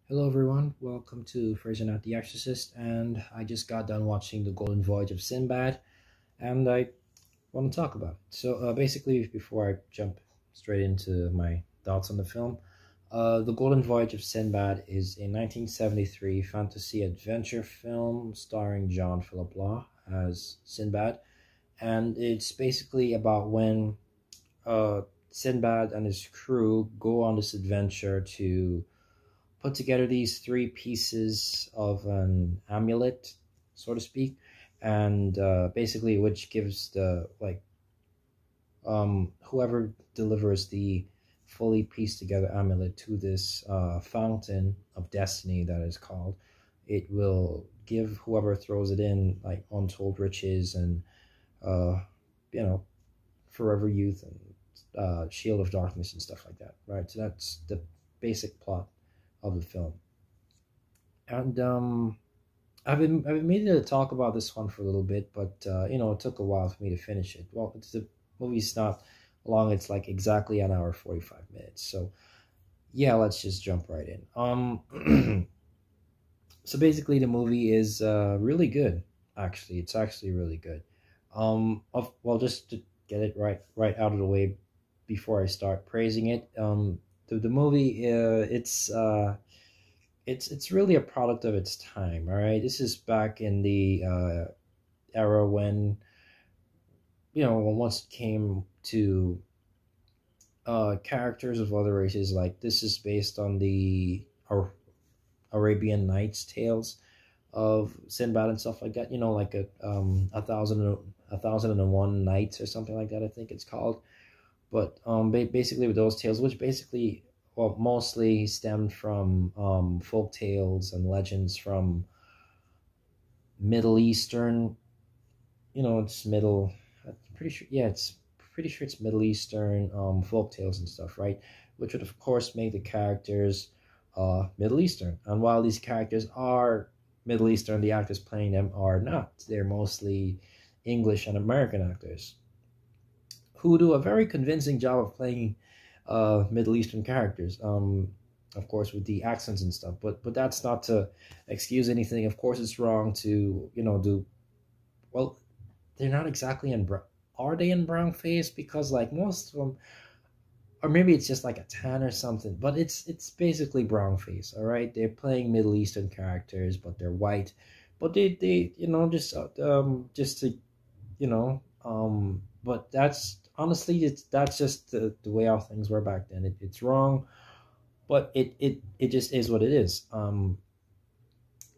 Hello everyone, welcome to Fraser Not the Exorcist, and I just got done watching The Golden Voyage of Sinbad, and I want to talk about it. Basically, before I jump straight into my thoughts on the film, The Golden Voyage of Sinbad is a 1973 fantasy adventure film starring John Philip Law as Sinbad, and it's basically about when Sinbad and his crew go on this adventure to put together these three pieces of an amulet, so to speak, and basically which gives the whoever delivers the fully pieced together amulet to this fountain of destiny that is called, it will give whoever throws it in like untold riches and uh, you know forever youth and shield of darkness and stuff like that, right? So that's the basic plot of the film. And I've been meaning to talk about this one for a little bit, but it took a while for me to finish it. Well, the movie's not long; it's like exactly an hour 45 minutes. So yeah, let's just jump right in. So basically, the movie is really good. Actually, it's actually really good. Just to get it right out of the way before I start praising it. The movie it's really a product of its time. All right, this is back in the era when once it came to characters of other races. Like this is based on the Arabian Nights tales of Sinbad and stuff like that. Like a thousand and one nights or something like that. I think it's called. But basically with those tales, which basically, well, mostly stemmed from folk tales and legends from Middle Eastern. It's middle. I'm pretty sure. Yeah, it's pretty sure it's Middle Eastern folk tales and stuff, right? Which would of course make the characters Middle Eastern. And while these characters are Middle Eastern, the actors playing them are not. They're mostly English and American actors who do a very convincing job of playing Middle Eastern characters. Of course, with the accents and stuff. But that's not to excuse anything. Of course, it's wrong to do. Well, they're not exactly in. Are they in brown face? Because like most of them, or maybe it's just like a tan or something. But it's basically brown face. All right, they're playing Middle Eastern characters, but they're white. But they just to you know but that's honestly that's just the way how things were back then. It's wrong, but it just is what it is.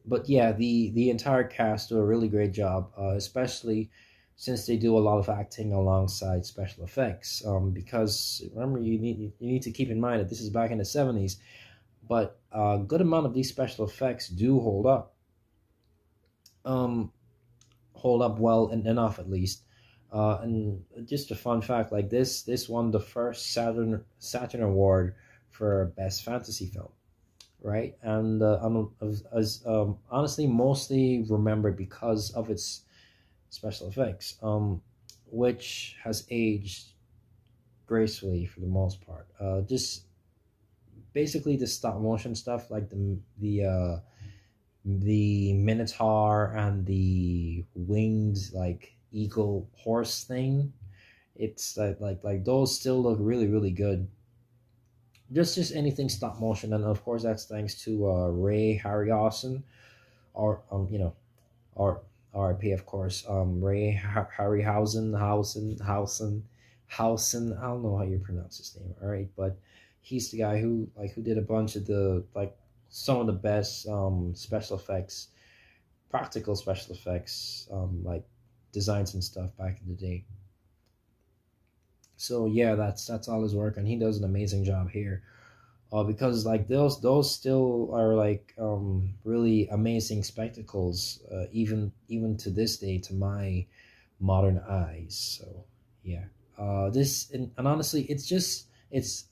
But yeah, the entire cast do a really great job, especially since they do a lot of acting alongside special effects. Because remember, you need to keep in mind that this is back in the 70s, but a good amount of these special effects do um hold up well and enough at least. And just a fun fact, like this won the first Saturn Award for Best Fantasy Film, right? And as honestly mostly remembered because of its special effects, which has aged gracefully for the most part. Just basically the stop motion stuff, like the Minotaur and the winged like eagle horse thing. It's like those still look really really good. Just anything stop motion, and of course that's thanks to Ray Harryhausen, or or RIP of course, Ray Harryhausen. I don't know how you pronounce his name. All right, but he's the guy who did a bunch of the some of the best special effects, practical special effects, like designs and stuff back in the day. So yeah, that's all his work, and he does an amazing job here. Because like those still are like really amazing spectacles, even to this day to my modern eyes. So yeah, this and honestly, it's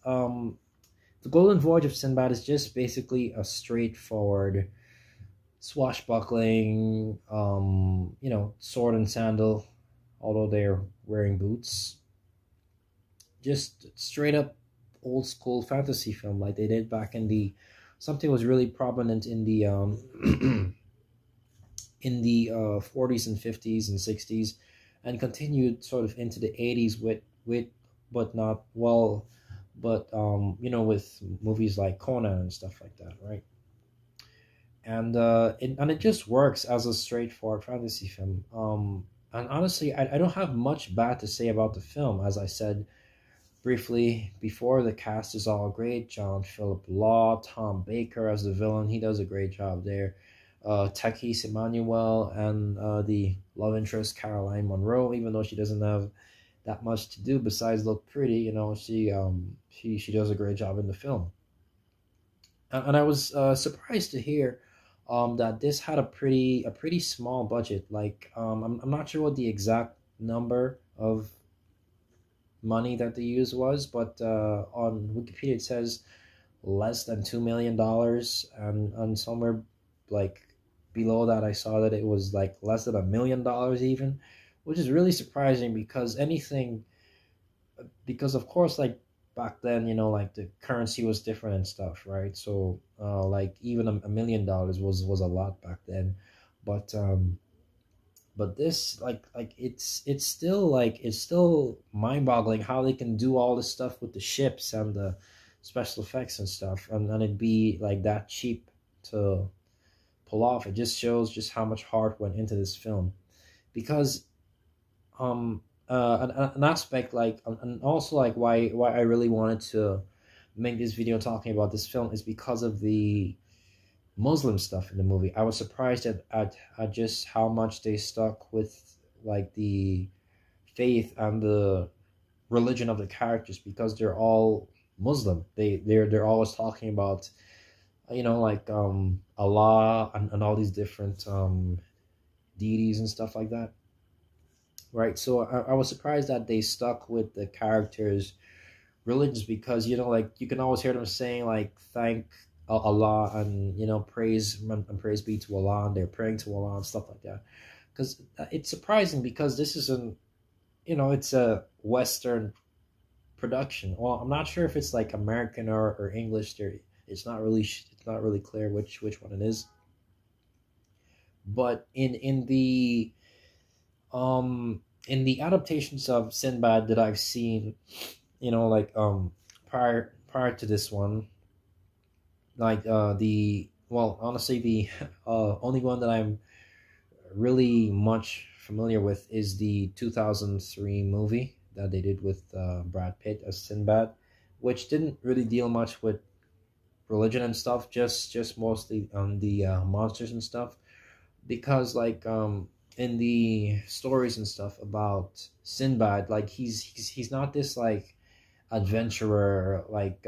the Golden Voyage of Sinbad is just basically a straightforward swashbuckling, sword and sandal, although they're wearing boots. Just straight up old school fantasy film like they did back in the something was really prominent in the in the 40s and 50s and 60s, and continued sort of into the 80s with but not well, but with movies like Conan and stuff like that, right? And it just works as a straightforward fantasy film. And honestly, I don't have much bad to say about the film. As I said briefly before, the cast is all great. John Philip Law, Tom Baker as the villain, he does a great job there. Takis Emmanuel and the love interest Caroline Monroe, even though she doesn't have that much to do besides look pretty, she does a great job in the film. And I was surprised to hear that this had a pretty small budget. Like I'm not sure what the exact number of money that they used was, but on Wikipedia it says less than $2 million, and somewhere like below that I saw that it was like less than $1 million even, which is really surprising because of course, like back then, like the currency was different and stuff, right? So like even $1 million was a lot back then. But this, it's still mind-boggling how they can do all this stuff with the ships and the special effects and stuff, and it be like that cheap to pull off. It just shows just how much heart went into this film. Because an aspect, like, and also like why I really wanted to make this video talking about this film is because of the Muslim stuff in the movie. I was surprised at just how much they stuck with like the faith and the religion of the characters, because they're all Muslim. They're always talking about like Allah and all these different deities and stuff like that, right? So I was surprised that they stuck with the characters' religions, because like you can always hear them saying like thank Allah and praise and praise be to Allah, and they're praying to Allah and stuff like that. Because it's surprising, because this is it's a Western production. Well, I'm not sure if it's like American or English. There, it's not really clear which one it is. But in the adaptations of Sinbad that I've seen, like prior to this one, like honestly, the only one that I'm really much familiar with is the 2003 movie that they did with Brad Pitt as Sinbad, which didn't really deal much with religion and stuff, just mostly on the monsters and stuff. Because like in the stories and stuff about Sinbad, like he's not this like adventurer, like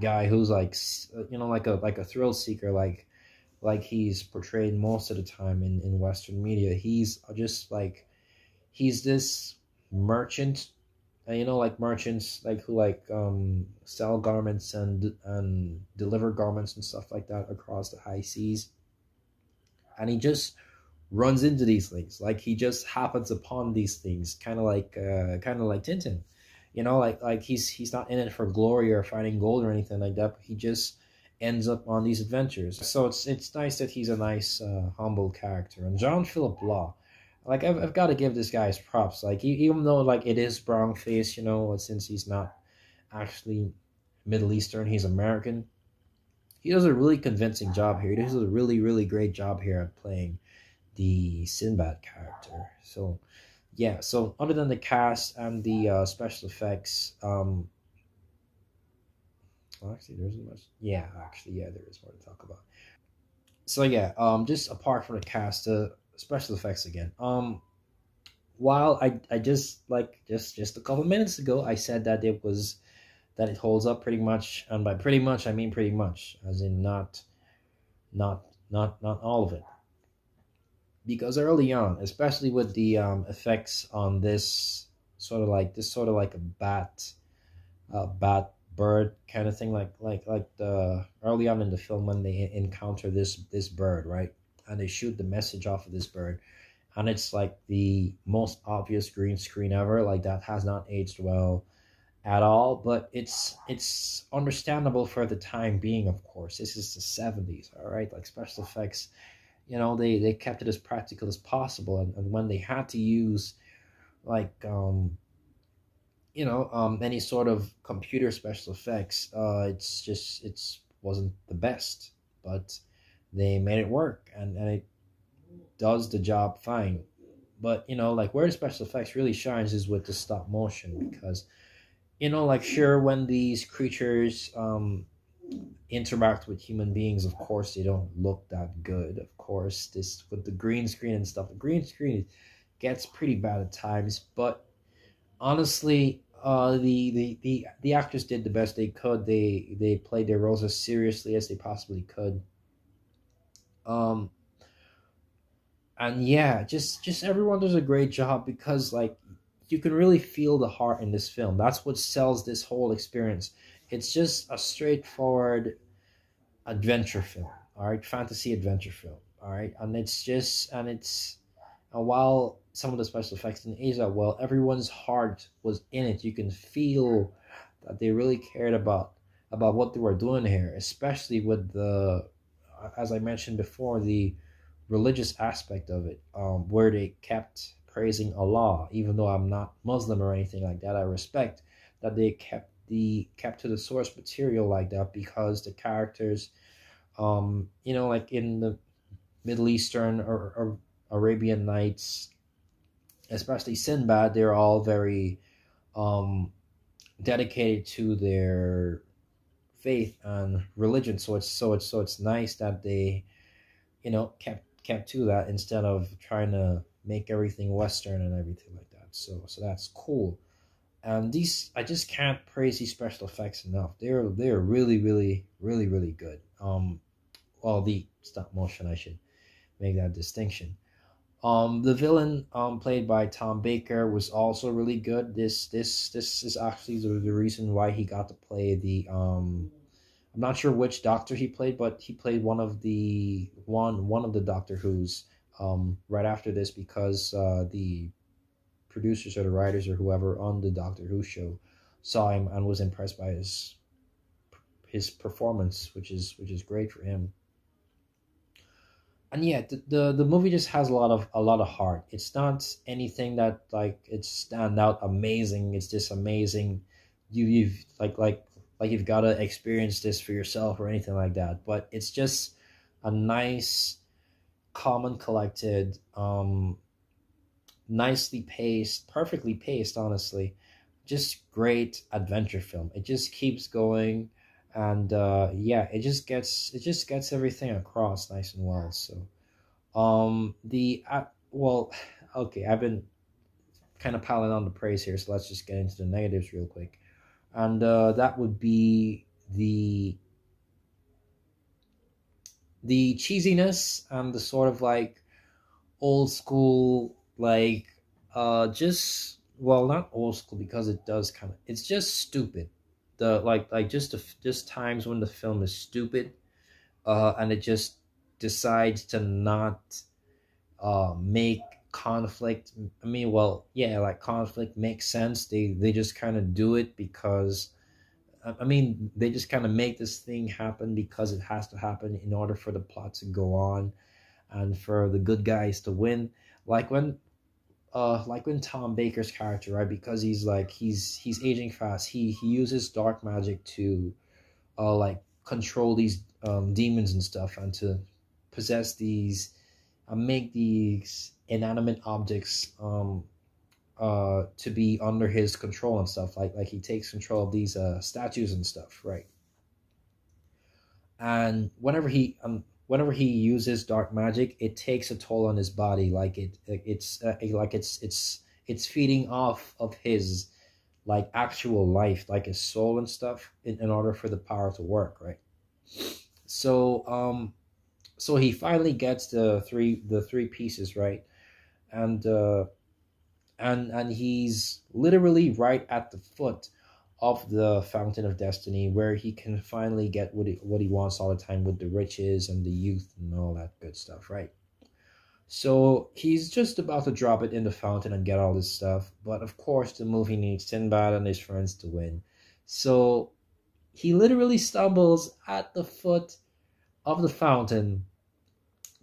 guy who's like like a thrill seeker, like he's portrayed most of the time in Western media. He's just like he's this merchant, like merchants like who like sell garments and deliver garments and stuff like that across the high seas. And he just runs into these things, like he just happens upon these things, kind of like Tintin, like he's not in it for glory or finding gold or anything like that, but he just ends up on these adventures. So it's nice that he's a nice humble character. And John Philip Law, like I've got to give this guy his props. Like even though like it is brown face, since he's not actually Middle Eastern, he's American. He does a really convincing job here. He does a really, really great job here at playing the Sinbad character. So yeah, so other than the cast and the special effects, well, actually there isn't much. Yeah, there is more to talk about. So yeah, just apart from the cast, special effects again. While I just a couple minutes ago I said that it holds up pretty much, and by pretty much I mean pretty much, as in not all of it. Because early on, especially with the effects on this sort of like a bat bird kind of thing, like the early on in the film when they encounter this bird, right, and they shoot the message off of this bird, and it's like the most obvious green screen ever. Like that has not aged well. at all, but it's understandable for the time being. Of course, this is the 70s, all right? Like special effects, they kept it as practical as possible, and when they had to use like any sort of computer special effects, it's wasn't the best, but they made it work, and it does the job fine. But like where special effects really shines is with the stop motion, because like sure, when these creatures interact with human beings, of course they don't look that good. Of course, this with the green screen and stuff, the green screen gets pretty bad at times, but honestly, the actors did the best they could. They played their roles as seriously as they possibly could. Um, and yeah, just everyone does a great job, because like you can really feel the heart in this film. That's what sells this whole experience. It's just a straightforward adventure film, all right, fantasy adventure film, all right, and while some of the special effects didn't age that well, everyone's heart was in it. You can feel that they really cared about what they were doing here, especially with the, as I mentioned before, the religious aspect of it, where they kept praising Allah. Even though I'm not Muslim or anything like that, I respect that they kept to the source material like that, because the characters, like in the Middle Eastern or Arabian Nights, especially Sinbad, they're all very um, dedicated to their faith and religion. So it's nice that they kept to that, instead of trying to make everything Western and everything like that. So that's cool. And these, I just can't praise these special effects enough. They're really really really really good. Well, the stop motion, I should make that distinction. The villain, played by Tom Baker, was also really good. This is actually the reason why he got to play the I'm not sure which Doctor he played, but he played one of the Doctor Who's right after this, because the producers or the writers or whoever on the Doctor Who show saw him and was impressed by his performance, which is great for him. And yeah, the movie just has a lot of heart. It's not anything that like it's stand out amazing. It's just amazing. You've like you've got to experience this for yourself or anything like that. But it's just a nice, calm and collected, nicely paced, perfectly paced, honestly, just great adventure film. It just keeps going, and yeah, it just gets everything across nice and well. So well, okay, I've been kind of piling on the praise here, so let's just get into the negatives real quick. And that would be the cheesiness and the sort of like old school, like just, well, not old school, because it does kind of, it's just stupid. The like just times when the film is stupid, and it just decides to not make conflict, I mean, well, yeah, like conflict makes sense. They just kind of do it because, I mean, they just kind of make this thing happen because it has to happen in order for the plot to go on and for the good guys to win. Like when Tom Baker's character, right, because he's aging fast, he uses dark magic to like control these demons and stuff, and to possess these, make these inanimate objects to be under his control and stuff. Like he takes control of these statues and stuff, right? And whenever he uses dark magic, it takes a toll on his body. Like it's feeding off of his like actual life, like his soul and stuff, in order for the power to work, right? So so he finally gets the three pieces, right? And and he's literally right at the foot of the fountain of destiny, where he can finally get what he wants all the time, with the riches and the youth and all that good stuff, right? So he's just about to drop it in the fountain and get all this stuff. But of course, the movie needs Sinbad and his friends to win. So he literally stumbles at the foot of the fountain,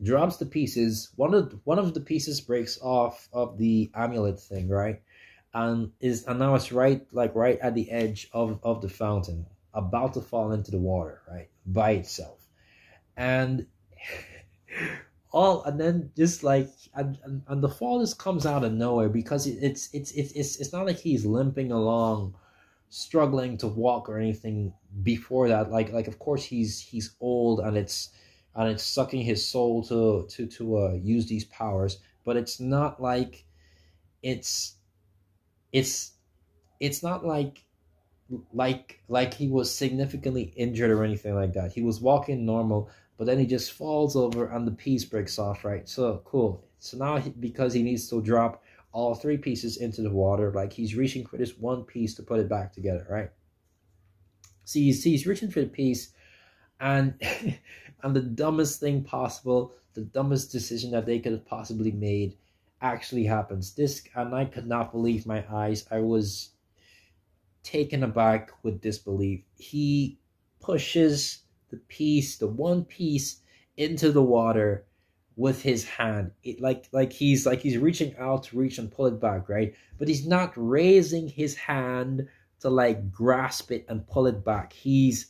drops the pieces. One of the pieces breaks off of the amulet thing, right? And now it's right at the edge of the fountain, about to fall into the water, right? By itself. And all and then just like and the fall just comes out of nowhere because it's not like he's limping along struggling to walk or anything before that. Like of course he's old and it's sucking his soul to use these powers, but it's not like it's it's it's not like he was significantly injured or anything like that. He was walking normal, but then he just falls over and the piece breaks off, right? So cool. So now because he needs to drop all three pieces into the water, like he's reaching for this one piece to put it back together, right? So he's reaching for the piece, and and the dumbest thing possible, the dumbest decision that they could have possibly made actually happens. This, and I could not believe my eyes. I was taken aback with disbelief. He pushes the one piece into the water with his hand. Like he's reaching out to reach and pull it back, right? But he's not raising his hand to like grasp it and pull it back. He's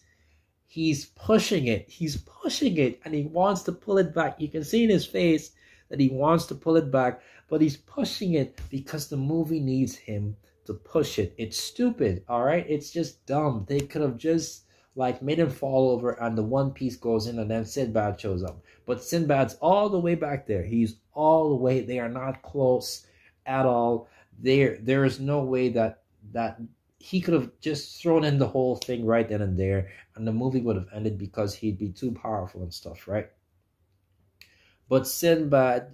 pushing it. He's pushing it, and he wants to pull it back. You can see in his face that he wants to pull it back, but he's pushing it because the movie needs him to push it. It's stupid, all right? It's just dumb. They could have just like made him fall over and the one piece goes in and then Sinbad shows up. But Sinbad's all the way back there. He's all the way. They are not close at all. There is no way that he could have just thrown in the whole thing right then and there, and the movie would have ended because he'd be too powerful and stuff, right? But Sinbad's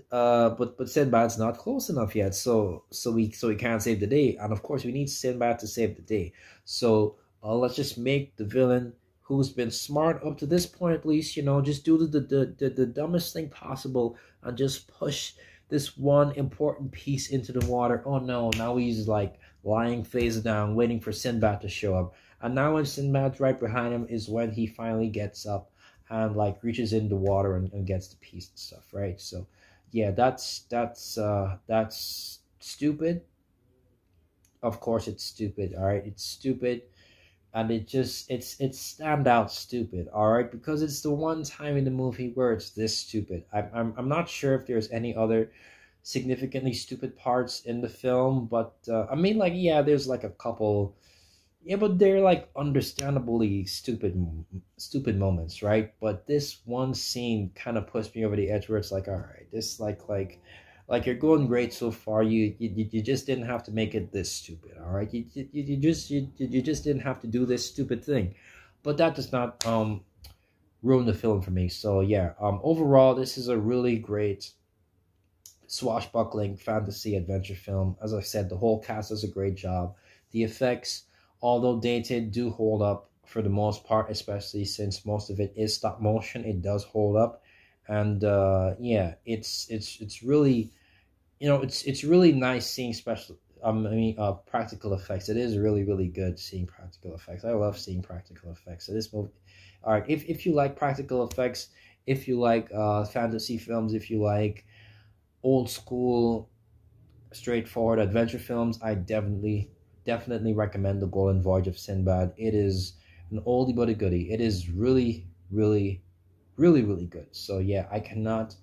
not close enough yet, so we can't save the day, and of course we need Sinbad to save the day. So let's just make the villain, who's been smart up to this point at least, just do the dumbest thing possible and just push this one important piece into the water. Oh no, now he's like lying face down, waiting for Sinbad to show up. And now when Sinbad's right behind him is when he finally gets up and like reaches in the water and gets the piece and stuff, right? So yeah, that's stupid. Of course it's stupid, all right? It's stupid, and it's standout stupid, all right? Because it's the one time in the movie where it's this stupid. I'm not sure if there's any other significantly stupid parts in the film, but I mean, like, yeah, there's like a couple. Yeah, but they're like understandably stupid moments, right? But this one scene kind of pushed me over the edge where it's like, all right, this like you're going great so far. You just didn't have to make it this stupid, all right? You just didn't have to do this stupid thing. But that does not ruin the film for me. So yeah, overall this is a really great swashbuckling fantasy adventure film. As I said, the whole cast does a great job. The effects, although dated, do hold up for the most part, especially since most of it is stop motion. It does hold up, and yeah, it's really, it's really nice seeing special. Practical effects. It is really good seeing practical effects. I love seeing practical effects. So this movie, all right. If you like practical effects, if you like fantasy films, if you like old school, straightforward adventure films, I definitely recommend The Golden Voyage of Sinbad. It is an oldie but a goodie. It is really good. So yeah, I cannot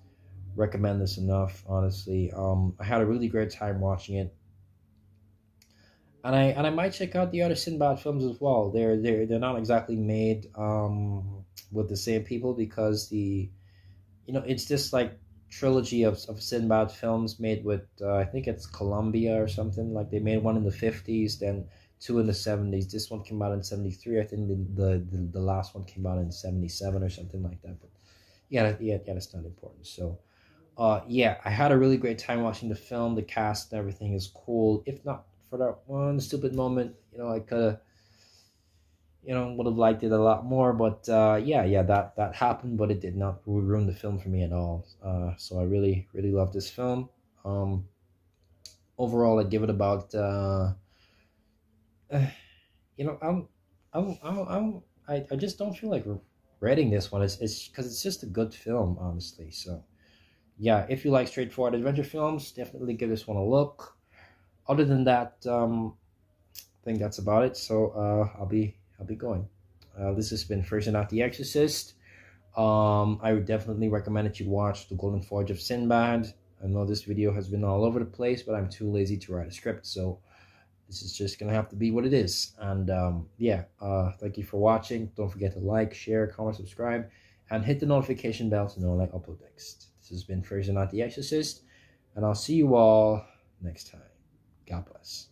recommend this enough, honestly. I had a really great time watching it. And I might check out the other Sinbad films as well. They're not exactly made with the same people, because it's just like trilogy of Sinbad films made with I think it's Columbia or something. Like they made one in the 50s, then two in the 70s. This one came out in 73. I think the last one came out in 77 or something like that. But yeah, that's not important. So yeah, I had a really great time watching the film. The cast and everything is cool. If not for that one stupid moment, I could have you know, would have liked it a lot more. But yeah, that happened, but it did not ruin the film for me at all. So I really really love this film. Um, Overall, I give it about you know, I just don't feel like rating this one. It's because it's just a good film, honestly. So yeah, if you like straightforward adventure films, definitely give this one a look. Other than that, I think that's about it. So I'll be going. This has been First and Not the Exorcist. I would definitely recommend that you watch The Golden Voyage of Sinbad. I know this video has been all over the place, but I'm too lazy to write a script, so this is just gonna have to be what it is. And yeah, thank you for watching. Don't forget to like, share, comment, subscribe, and hit the notification bell to know when I upload next. This has been First and Not the Exorcist, and I'll see you all next time. God bless.